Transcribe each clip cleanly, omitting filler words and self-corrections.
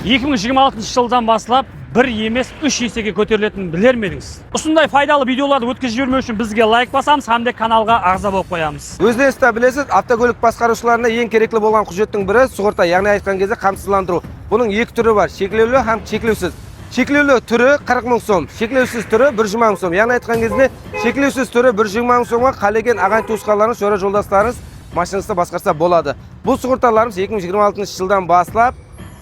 2026 жылдан баслап бір емес 3 есеге көтерілетінін білер ме едіңіз? Осындай файдалы видеоларды өткізіп жібермеу үшін бізге лайк басамыз, hamda каналға ағза болып қоямыз. Өздеріңіз де білесіз, автокөлік басқарушыларына ең керекті болған құжаттың бірі сығырта, яғни айтқан кезде қамсыздандыру. Бұның екі түрі бар: шектеулі һәм шектеусіз. Шектеулі түрі 40 мың сом, шектеусіз түрі 120 мың сом. Яғни айтқан кезде шектеусіз түрі 120 мың сомға қалеген ағайын туысқандарыңыз, жора жолдастарыңыз машинасында басқарса болады. Бұл сығырталарымыз 2026 жылдан баслап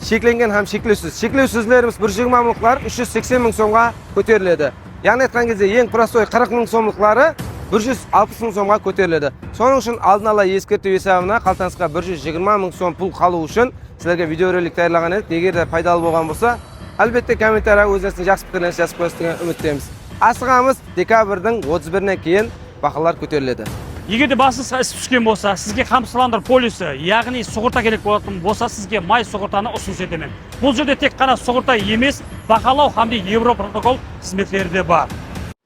шекленген һәм шектеусіз. Шектеусізлеріміз 120 мыңлықтар 380 мың сомға көтеріледі. Яғни айтқан кезде ең простой 40 мың сомлықлары 160 мың сомға көтеріледі. Соның үшін алдын ала ескерту есебіне қалтаңызға 120 мың сом пұл қалу үшін сіздерге видеоролик дайырлаған едік. Егер де пайдалы болған болса, әлбетте комментарияға өздеріңіздің жақсы пікірлеріңізді жазып қоясыз деген үміттеміз. Асығамыз, декабрьдің 31-нен кейін бағалар көтеріледі. Егер де басыңызға іс түскен болса, сізге қамсыздандыру полисі, яғни сығырта керек болатын болса, сізге май сығыртаны ұсыныс етемін. Бұл жерде тек қана сығырта емес, бақылау hamda Европротокол қызметлері де бар.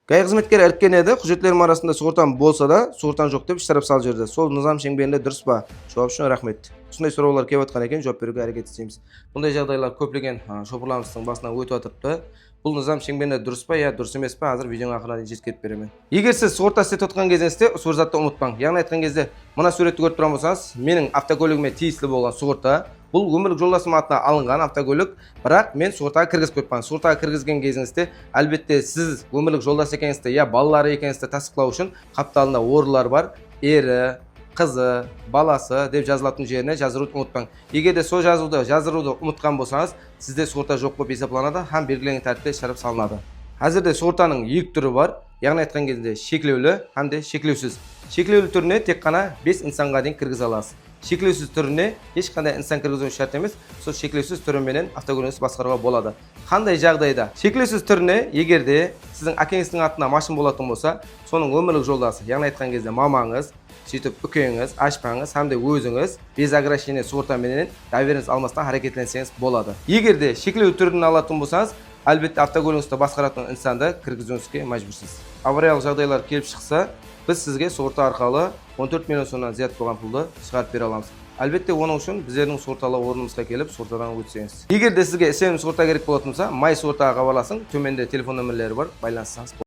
ГАИ қызметкері іріккен еді, құжаттарым арасында сығыртан болса да, сығыртан жоқ деп іштарап салып жүрді. Сол низам шеңберінде дұрыс па? Жауап үшін рахмет. Осындай сұраулар келіп жатқан екен, жауап беруге әрекет етеміз. Бұндай жағдайлар көптеген шопырларымыздың басынан өтіп жатырыпты. Бұл низам шеңберінде дұрыс па, я дұрыс емес па, қазір видеоның ақырына дейін жеткізіп беремін. Егер сіз сығырта істеп жатқан кезіңізде осы затты ұмытпаң. Яғни айтқан кезде мына суретті көріп тұрған болсаңыз, менің автокөлігіме тиесілі болған сығырта, бұл өмірлік жолдасым атына алынған автокөлік, бірақ мен сығыртаға кіргізіп қойыппын. Сығыртаға кіргізген кезіңізде, әлбетте сіз өмірлік жолдас екенсізді, я балалары екенсізді тасдиқлау үшін қапталында орылар бар, ері, қызы, баласы деп жазылатын жеріне жазыруды ұмытпаң. Егер де сол жазыруды ұмытқан болсаңыз, сізде сығырта жоқ болып есептелінеді һәм белгіленген тәртіпте шығарып салынады. Әзірде сығыртаның екі түрі бар. Яғни айтқан кезде шектеулі һәм шектеусіз. Шектеулі түріне тек қана 5 инсанға дейін кіргізе аласыз. Шектеусіз түріне ешқандай инсан кіргізу шарт емес. Сол шектеусіз түріменен автокөлігіңізді басқаруға болады. Қандай жағдайда? Шектеусіз түріне егер де сіздің әкеңіздің атына машина болатын болса, соның өмірлік жолдасы, яғни айтқан кезде мамаңыз, сөйтіп үкеңіз, ашпаңыз hamda өзіңіз без ограничения сығыртаменен доверенность алмастан әрекетленсеңіз болады. Егер де шектеулі түрін алатын болсаңыз, әлбетте автокөлігіңізді басқаратын инсанды кіргізуіңізге мәжбүрсіз. Авариялық жағдайлар келіп шықса, біз сізге сығырта арқылы 14 миллион сомнан зият болған пұлды шығарып бере аламыз. Әлбетте оның үшін біздердің сығырталы орнымызға келіп сығыртадан өтсеңіз. Егер де сізге SMM сығырта керек болатын болса, май сығыртаға хабарласың, төменде телефон нөмірлері бар, байланыссаңыз.